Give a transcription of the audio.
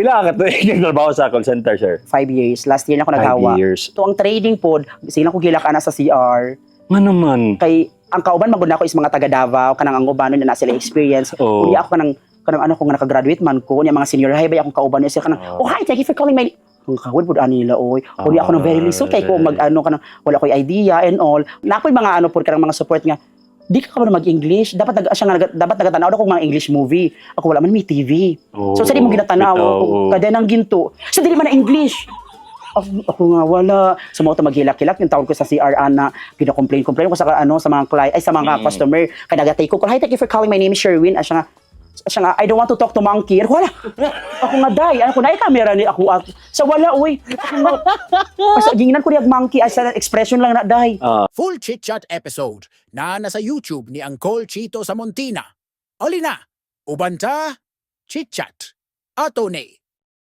Pila ka to nagtrabaho sa call center, sir? 5 years. Last year na ako 5 naghawa. years. So ang trading pod, sila ko gilak ana sa CR. Nga naman. Kay ang kauban magud ako is mga taga Davao kanang ang ubano na sila experience. Oh. Kunya ako kanang ano kung naka-graduate man ko, niya mga senior high ba akong kauban niya sila kanang, Oh. oh hi, thank you for calling my ang kawin po nila oy. Kunya ako nang very lisod kay ko mag-ano kanang wala ko'y idea and all. Nakoy mga ano po kanang mga support nga di ka ba mag-English? Dapat dapat nagatanaw ako mga English movie. Ako wala man may TV. So sa di mo ginatanaw ako kada nang ginto. So dili man na English. Ako nga wala. So mo to maghilak-hilak yung taon ko sa CR ana, gina-complain ko sa ano sa mga client ay sa mga customer. Kay nagatay ko, "Hi, thank you for calling. My name is Sherwin." Asya nga, "I don't want to talk to monkey." Wala. Ako nga day, ano ko na camera ni ako. Sa wala oy. Sa ginginan ko diag monkey as sa expression lang na day. Full Chit Chat episode na nasa YouTube ni Uncle Chito sa Montina. Oli na, ubanta, Chit Chat. Ato ni.